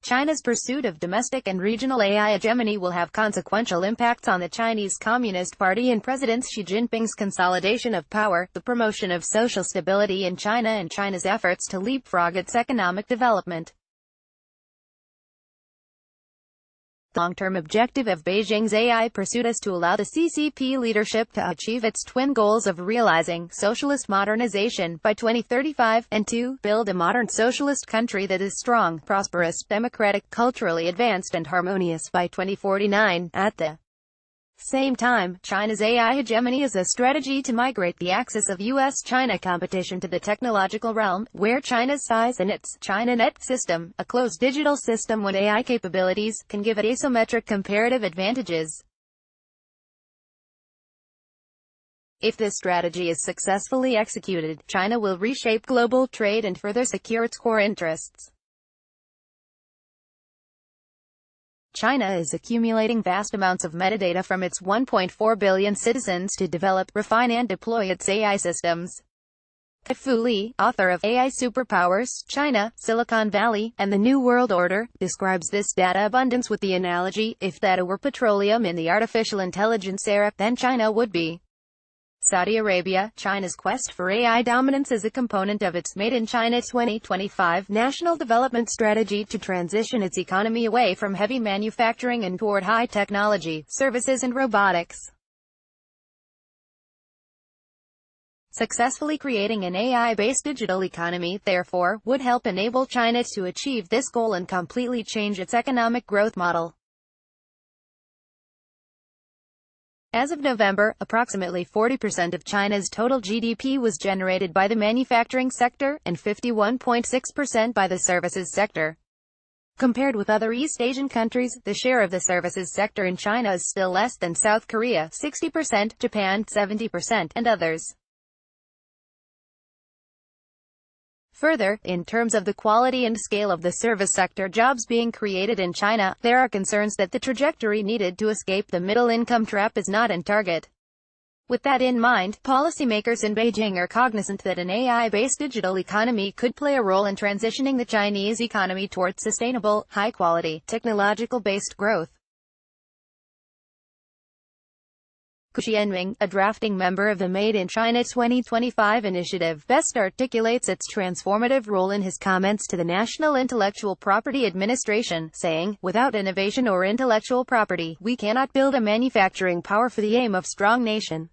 China's pursuit of domestic and regional AI hegemony will have consequential impacts on the Chinese Communist Party and President Xi Jinping's consolidation of power, the promotion of social stability in China and China's efforts to leapfrog its economic development. The long-term objective of Beijing's AI pursuit is to allow the CCP leadership to achieve its twin goals of realizing socialist modernization by 2035, and to build a modern socialist country that is strong, prosperous, democratic, culturally advanced and harmonious by 2049. At the same time, China's AI hegemony is a strategy to migrate the axis of US-China competition to the technological realm, where China's size and its ChinaNet system, a closed digital system with AI capabilities, can give it asymmetric comparative advantages. If this strategy is successfully executed, China will reshape global trade and further secure its core interests. China is accumulating vast amounts of metadata from its 1.4 billion citizens to develop, refine and deploy its AI systems. Kai-Fu Lee, author of AI Superpowers, China, Silicon Valley, and the New World Order, describes this data abundance with the analogy, if data were petroleum in the artificial intelligence era, then China would be Saudi Arabia. China's quest for AI dominance is a component of its Made in China 2025 national development strategy to transition its economy away from heavy manufacturing and toward high technology, services and robotics. Successfully creating an AI-based digital economy, therefore, would help enable China to achieve this goal and completely change its economic growth model. As of November, approximately 40% of China's total GDP was generated by the manufacturing sector, and 51.6% by the services sector. Compared with other East Asian countries, the share of the services sector in China is still less than South Korea, 60%, Japan, 70%, and others. Further, in terms of the quality and scale of the service sector jobs being created in China, there are concerns that the trajectory needed to escape the middle-income trap is not in target. With that in mind, policymakers in Beijing are cognizant that an AI-based digital economy could play a role in transitioning the Chinese economy towards sustainable, high-quality, technological-based growth. Xi Jinping, a drafting member of the Made in China 2025 initiative, best articulates its transformative role in his comments to the National Intellectual Property Administration, saying, "Without innovation or intellectual property, we cannot build a manufacturing power for the aim of strong nation.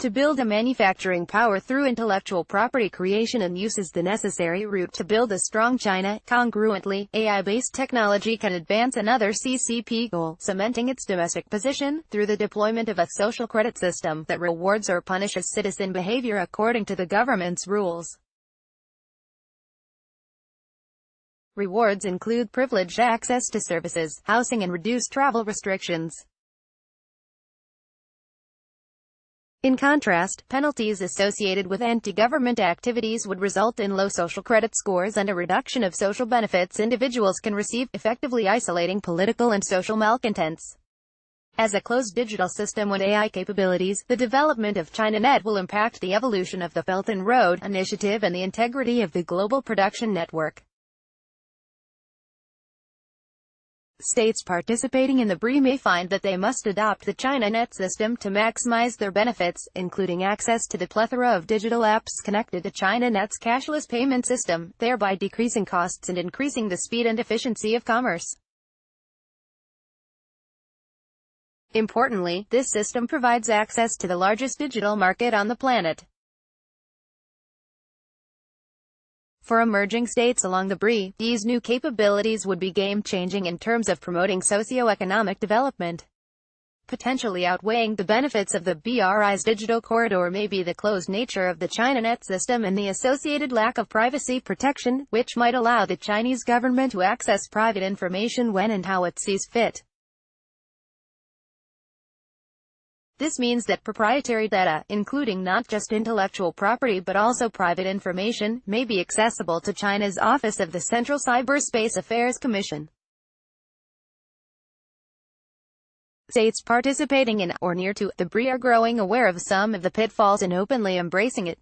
To build a manufacturing power through intellectual property creation and use is the necessary route to build a strong China." Congruently, AI-based technology can advance another CCP goal, cementing its domestic position, through the deployment of a social credit system that rewards or punishes citizen behavior according to the government's rules. Rewards include privileged access to services, housing and reduced travel restrictions. In contrast, penalties associated with anti-government activities would result in low social credit scores and a reduction of social benefits individuals can receive, effectively isolating political and social malcontents. As a closed digital system with AI capabilities, the development of ChinaNet will impact the evolution of the Belt and Road Initiative and the integrity of the global production network. States participating in the BRI may find that they must adopt the ChinaNet system to maximize their benefits, including access to the plethora of digital apps connected to ChinaNet's cashless payment system, thereby decreasing costs and increasing the speed and efficiency of commerce. Importantly, this system provides access to the largest digital market on the planet. For emerging states along the BRI, these new capabilities would be game-changing in terms of promoting socio-economic development. Potentially outweighing the benefits of the BRI's digital corridor may be the closed nature of the ChinaNet system and the associated lack of privacy protection, which might allow the Chinese government to access private information when and how it sees fit. This means that proprietary data, including not just intellectual property but also private information, may be accessible to China's Office of the Central Cyberspace Affairs Commission. States participating in, or near to, the BRI are growing aware of some of the pitfalls and openly embracing it.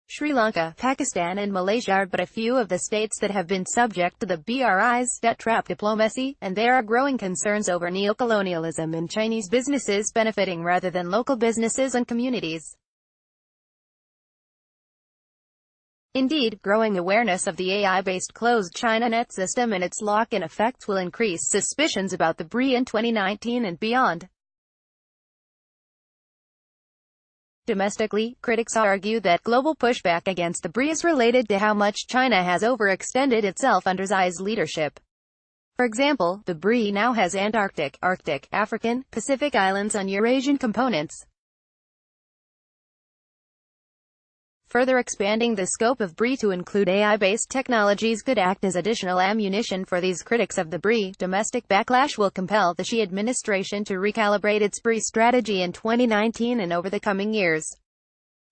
Sri Lanka, Pakistan and Malaysia are but a few of the states that have been subject to the BRI's debt trap diplomacy, and there are growing concerns over neocolonialism and Chinese businesses benefiting rather than local businesses and communities. Indeed, growing awareness of the AI-based closed China net system and its lock-in effects will increase suspicions about the BRI in 2019 and beyond. Domestically, critics argue that global pushback against the BRI is related to how much China has overextended itself under Xi's leadership. For example, the BRI now has Antarctic, Arctic, African, Pacific Islands and Eurasian components. Further expanding the scope of BRI to include AI-based technologies could act as additional ammunition for these critics of the BRI. Domestic backlash will compel the Xi administration to recalibrate its BRI strategy in 2019 and over the coming years.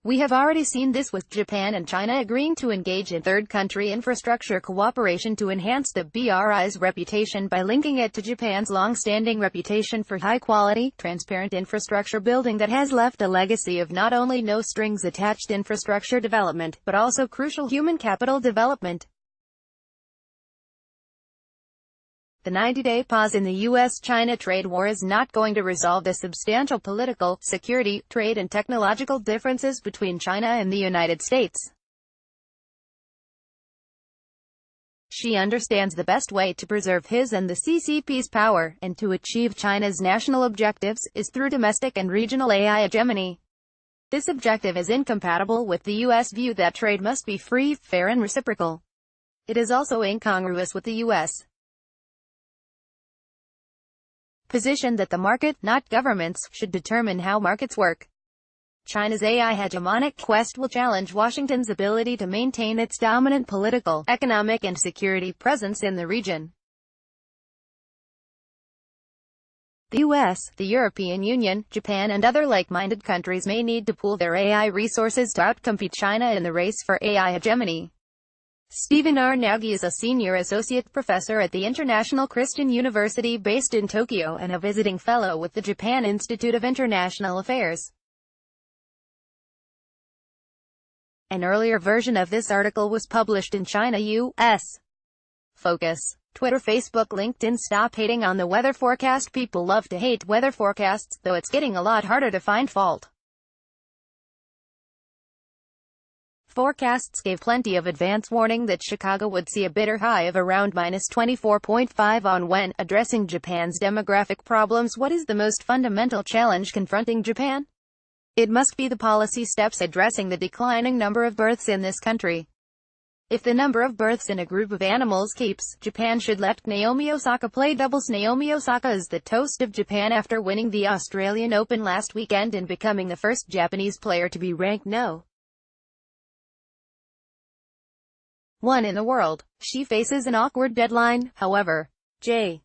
We have already seen this with Japan and China agreeing to engage in third-country infrastructure cooperation to enhance the BRI's reputation by linking it to Japan's long-standing reputation for high-quality, transparent infrastructure building that has left a legacy of not only no-strings-attached infrastructure development, but also crucial human capital development. The 90-day pause in the U.S.-China trade war is not going to resolve the substantial political, security, trade and technological differences between China and the United States. Xi understands the best way to preserve his and the CCP's power, and to achieve China's national objectives, is through domestic and regional AI hegemony. This objective is incompatible with the U.S. view that trade must be free, fair and reciprocal. It is also incongruous with the U.S. position that the market, not governments, should determine how markets work. China's AI hegemonic quest will challenge Washington's ability to maintain its dominant political, economic and security presence in the region. The US, the European Union, Japan and other like-minded countries may need to pool their AI resources to outcompete China in the race for AI hegemony. Stephen R. Nagy is a senior associate professor at the International Christian University based in Tokyo and a visiting fellow with the Japan Institute of International Affairs. An earlier version of this article was published in China U.S. Focus. Twitter, Facebook, LinkedIn. Stop hating on the weather forecast. People love to hate weather forecasts, though it's getting a lot harder to find fault. Forecasts gave plenty of advance warning that Chicago would see a bitter high of around -24.5 on when addressing Japan's demographic problems. What is the most fundamental challenge confronting Japan? It must be the policy steps addressing the declining number of births in this country. If the number of births in a group of animals keeps, Japan should let Naomi Osaka play doubles. Naomi Osaka is the toast of Japan after winning the Australian Open last weekend and becoming the first Japanese player to be ranked No. 1 in the world. She faces an awkward deadline, however. J.